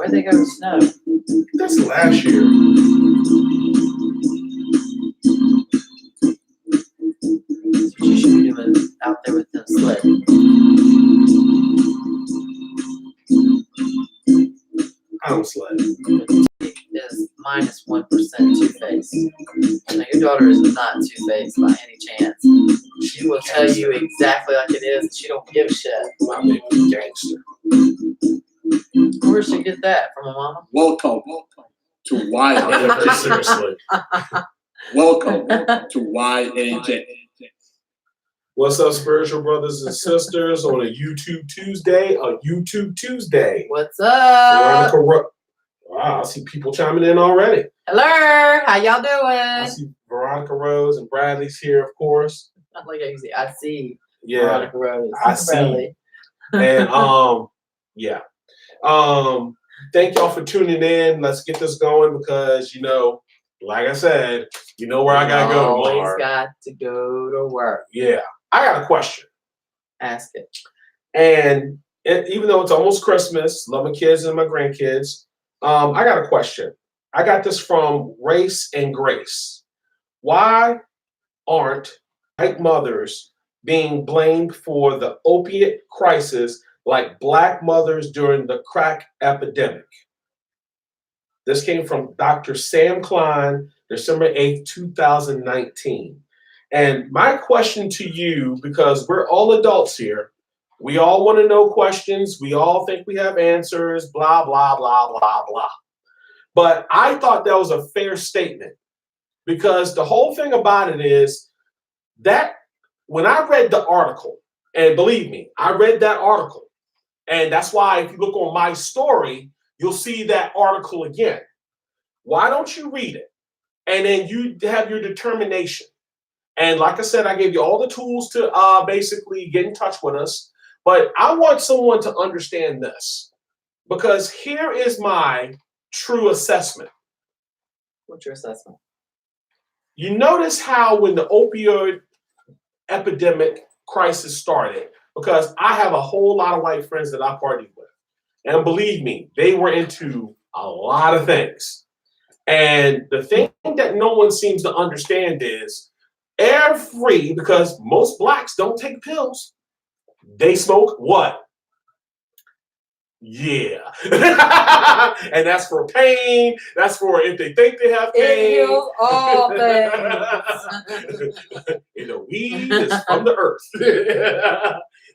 Where'd they go to snow? That's last year. That's what you should be doing out there with them sledding. I don't sled. Is -1% two-faced. Now, your daughter is not two-faced by any chance. She will tell you exactly like it is. She don't give a shit. My baby gangster. Where'd she get that from, a mama? Welcome to YAJ. Seriously. Welcome to YAJ. What's up, spiritual brothers and sisters, on a YouTube Tuesday? What's up? Veronica Wow, I see people chiming in already. Hello, how y'all I doing? see Veronica Rose and Bradley's here, of course. Not like I see. I see. Yeah, Veronica Rose. I see. Bradley. and yeah. Thank y'all for tuning in. Let's get this going because like I said, where I gotta go Always tomorrow. got to go to work. Yeah, I got a question. Ask it. And even though it's almost Christmas, love my kids and my grandkids, I got a question. I got this from Race and Grace. Why aren't white mothers being blamed for the opiate crisis like black mothers during the crack epidemic? This came from Dr. Sam Klein, December 8th, 2019. And my question to you, because we're all adults here, we all want to know questions. We all think we have answers, blah, blah, blah, blah, blah. But I thought that was a fair statement because the whole thing about it is that when I read the article, and believe me, I read that article. And that's why if you look on my story, you'll see that article again. Why don't you read it? And then you have your determination. And like I said, I gave you all the tools to basically get in touch with us. But I want someone to understand this because here is my true assessment. What's your assessment? You notice how when the opioid epidemic crisis started, because I have a whole lot of white friends that I partied with. And believe me, they were into a lot of things. And the thing that no one seems to understand is because most blacks don't take pills. They smoke what? Yeah. And that's for pain. That's for if they think they have pain. It heals all things. Weed is from the earth.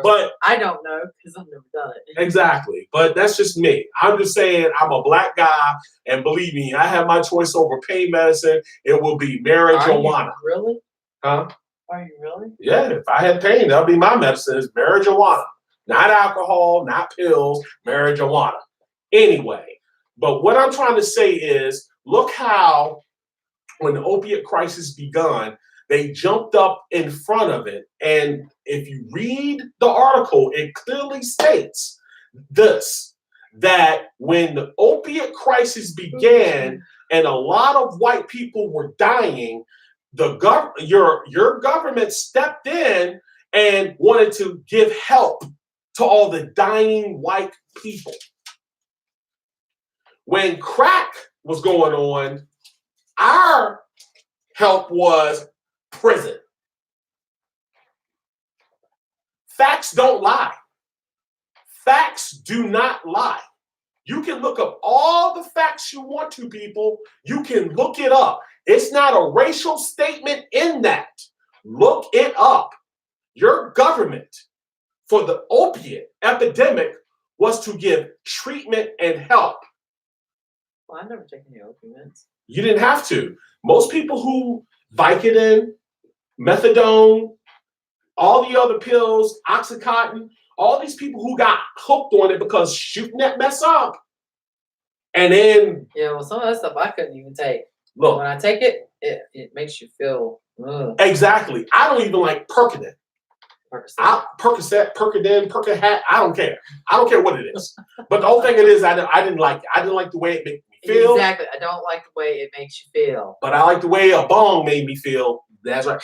But I don't know because I've never done it. Exactly. But that's just me. I'm just saying I'm a black guy, and believe me, I have my choice over pain medicine. It will be marijuana. Are you really? Huh? Are you really? Yeah, if I had pain, that would be my medicine. It's marijuana. Not alcohol, not pills, marijuana. Anyway, but what I'm trying to say is, look how when the opiate crisis begun, they jumped up in front of it. And if you read the article, it clearly states this, that when the opiate crisis began and a lot of white people were dying, your government stepped in and wanted to give help to all the dying white people. When crack was going on, our help was prison. Facts don't lie. Facts do not lie. You can look up all the facts you want to, people. You can look it up. It's not a racial statement in that. Look it up. Your government for the opiate epidemic was to give treatment and help. Well, I've never taken any opiates. You didn't have to. Most people who Vicodin, methadone, all the other pills, Oxycontin, all these people who got hooked on it because shooting that mess up. And then... Yeah, well, some of that stuff I couldn't even take. Look. When I take it, it makes you feel... Exactly. I don't even like Percodan. Percocet. Percodan, Percohat, I don't care. I don't care what it is. But the whole thing it is, I didn't like it. I didn't like the way it made me feel. Exactly. I don't like the way it makes you feel. But I like the way a bong made me feel. That's right.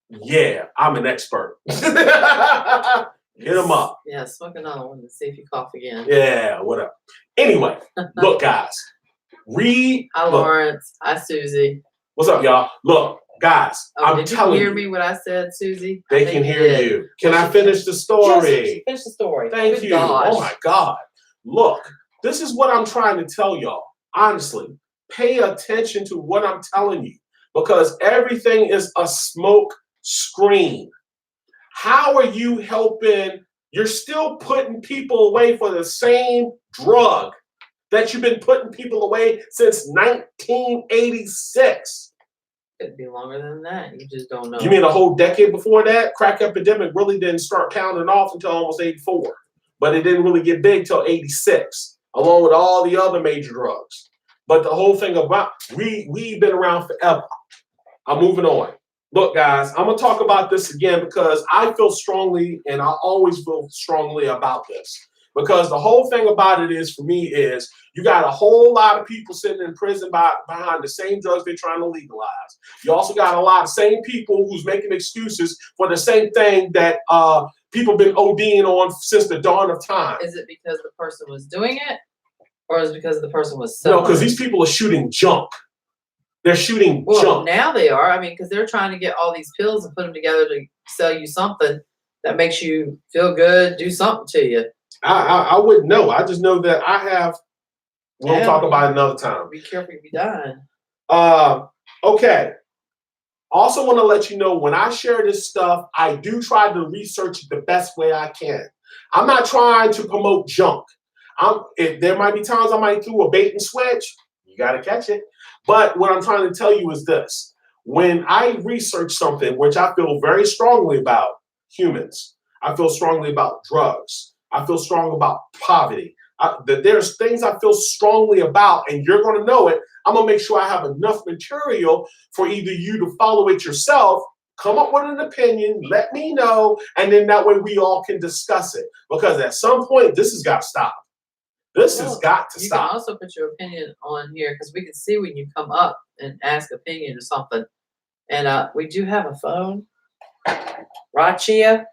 Yeah, I'm an expert. Hit them up. Yeah, smoke another one and see if you cough again. Yeah, whatever. Anyway, look, guys. Read. Hi, Look, Lawrence. Hi, Susie. what's up, y'all? Look, guys. Oh, I'm did you telling hear you. me what I said, Susie? I They think can you hear did. you. Can I Yes, finish the story? Yes, finish the story. Thank Good you. gosh. Oh my God. Look, this is what I'm trying to tell y'all. Honestly, pay attention to what I'm telling you because everything is a smoke screen. How are you helping? You're still putting people away for the same drug that you've been putting people away since 1986. Could be longer than that. You just don't know. You mean a whole decade before that? Crack epidemic really didn't start counting off until almost 84. But it didn't really get big till 86, along with all the other major drugs. But the whole thing about, we've been around forever. I'm moving on. Look, guys, I'm going to talk about this again because I feel strongly, and I always feel strongly about this. Because the whole thing about it is, for me, is you got a whole lot of people sitting in prison behind the same drugs they're trying to legalize. You also got a lot of same people who's making excuses for the same thing that people been ODing on since the dawn of time. Is it because the person was doing it, or is it because the person was No, selling? because these people are shooting junk. They're shooting junk. Now they are. I mean, because they're trying to get all these pills and put them together to sell you something that makes you feel good, do something to you. I wouldn't know. I just know that I have. We'll talk about it another time. Be careful, you be dying. Okay. Also want to let you know when I share this stuff, I do try to research it the best way I can. I'm not trying to promote junk. There might be times I might do a bait and switch. You got to catch it. But what I'm trying to tell you is this. When I research something, which I feel very strongly about humans, I feel strongly about drugs, I feel strong about poverty, there's things I feel strongly about, and you're going to know it. I'm going to make sure I have enough material for either you to follow it yourself, come up with an opinion, let me know, and then that way we all can discuss it. Because at some point, this has got to stop. This has got to stop. You can also put your opinion on here because we can see when you come up and ask opinion or something. And we do have a phone, Rachia,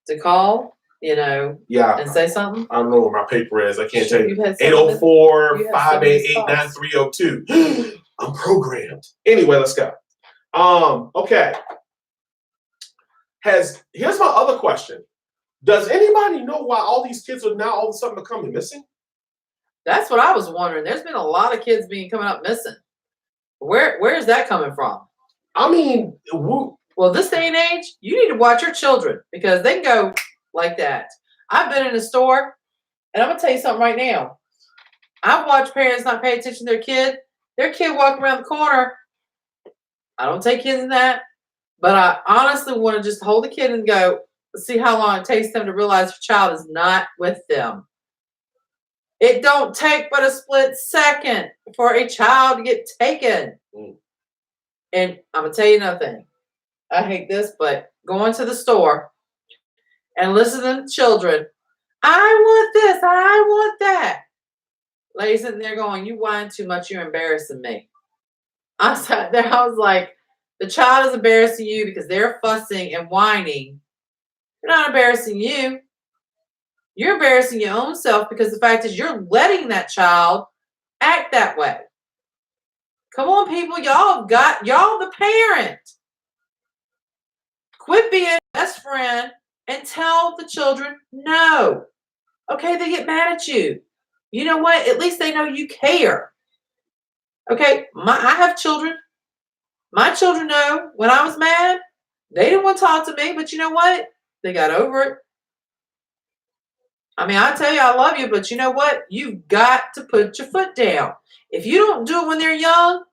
to call, Yeah. and say something. I don't know where my paper is. I can't tell you. You've had 804-588-9302. I'm programmed. Anyway, let's go. Okay. Here's my other question. Does anybody know why all these kids are now all of a sudden becoming missing? That's what I was wondering. There's been a lot of kids coming up missing. Where is that coming from? I mean, well, this day and age, you need to watch your children because they can go like that. I've been in a store, and I'm gonna tell you something right now. I've watched parents not pay attention to their kid walking around the corner. I don't take kids in that, but I honestly want to just hold the kid and go, see how long it takes them to realize your child is not with them. It don't take but a split second for a child to get taken. And I'm going to tell you another thing. I hate this, but going to the store and listening to children, I want this, I want that. Lady sitting there going, you whine too much, you're embarrassing me. I sat there, I was like, the child is embarrassing you because they're fussing and whining. They're not embarrassing you. You're embarrassing your own self because the fact is you're letting that child act that way. Come on, people. Y'all the parent. Quit being best friend and tell the children no. Okay, they get mad at you. You know what? At least they know you care. Okay, I have children. My children know when I was mad, they didn't want to talk to me, but you know what? They got over it. I mean, I tell you I love you, but you know what? You've got to put your foot down. If you don't do it when they're young,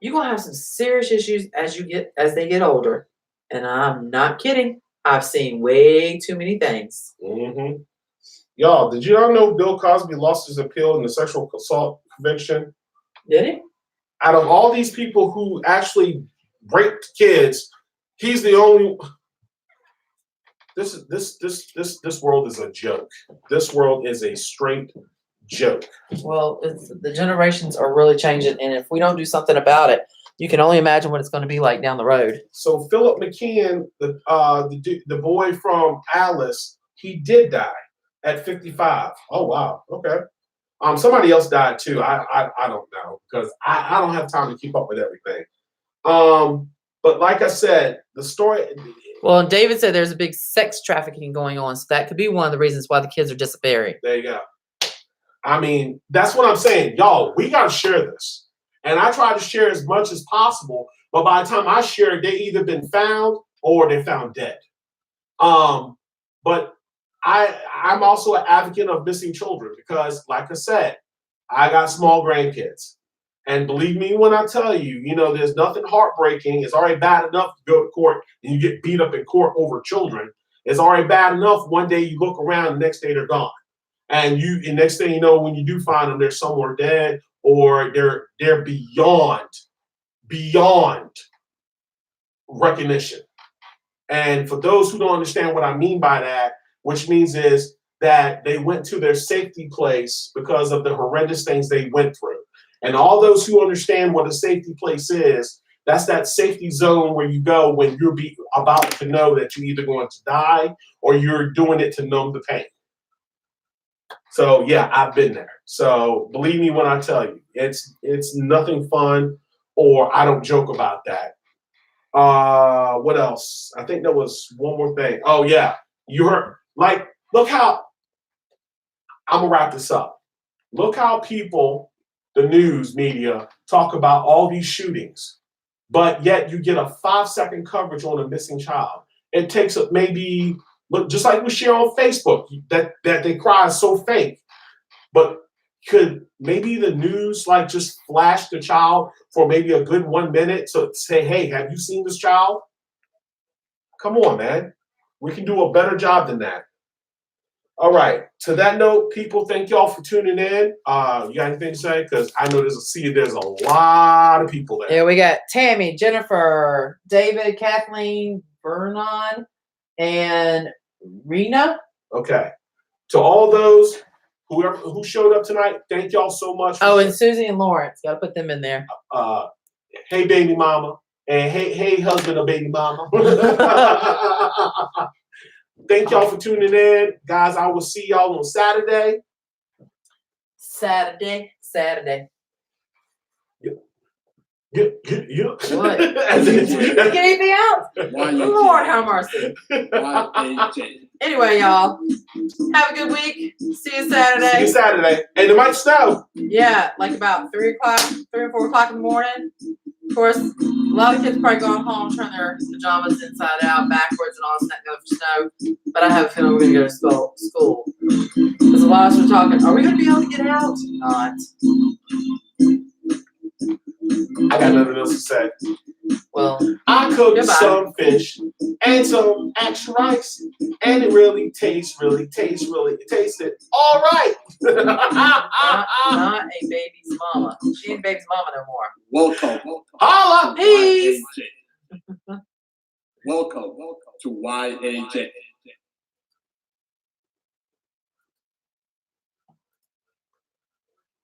you're gonna have some serious issues as they get older. And I'm not kidding. I've seen way too many things. Mm-hmm. Y'all, did you all know Bill Cosby lost his appeal in the sexual assault conviction? Did he? Out of all these people who actually raped kids, he's the only. This world is a joke. This world is a straight joke. Well, the generations are really changing, and if we don't do something about it, you can only imagine what it's going to be like down the road. So Philip McKeon, the boy from Alice, he did die at 55. Oh wow, okay. Somebody else died too. I don't know because I don't have time to keep up with everything. But like I said, the story. Well, and David said there's a big sex trafficking going on, so that could be one of the reasons why the kids are disappearing. There you go. I mean, that's what I'm saying, y'all. We gotta share this, and I try to share as much as possible. But by the time I share it, they either been found or they're found dead. But I'm also an advocate of missing children because, like I said, I got small grandkids. And believe me when I tell you, there's nothing heartbreaking. It's already bad enough to go to court and you get beat up in court over children. It's already bad enough one day you look around, the next day they're gone. And next thing you know, when you do find them, they're somewhere dead or they're beyond recognition. And for those who don't understand what I mean by that, which means is that they went to their safety place because of the horrendous things they went through. And all those who understand what a safety place is, that's that safety zone where you go when you're about to know that you're either going to die or you're doing it to numb the pain. So yeah, I've been there. So believe me when I tell you, it's nothing fun, or I don't joke about that. What else? I think there was one more thing. Oh yeah, you heard, look how, I'm gonna wrap this up. Look how people, the news media, talk about all these shootings, but yet you get a 5-second coverage on a missing child. It takes maybe, look, just like we share on Facebook, that they cry is so fake. But could maybe the news just flash the child for maybe a good 1 minute to say, hey, have you seen this child? Come on, man. We can do a better job than that. All right. To that note, people, thank y'all for tuning in. You got anything to say? Because I know there's a lot of people there. Yeah, we got Tammy, Jennifer, David, Kathleen, Vernon, and Rena. Okay. To all those who showed up tonight, thank y'all so much. Oh, and Susie and Lawrence. Got to put them in there. Hey, baby mama. And hey, husband of baby mama. Thank y'all for tuning in. Guys, I will see y'all on Saturday. Saturday. Yeah. What? Get anything else? Lord have mercy. Anyway, y'all, have a good week. See you Saturday. See you Saturday. And it might snow. Yeah, about 3 or 4 o'clock in the morning. Of course, a lot of kids probably going home, turn their pajamas inside out, backwards, and all this stuff for snow. But I have a feeling we're going to go to school. Because a lot of us are talking, are we going to be able to get out? Not. I got nothing else to say. Well, I cooked some fish and some extra rice, and it really tasted all right. not a baby's mama. She ain't baby's mama no more. Welcome. Holla. Peace. Welcome to YAJ.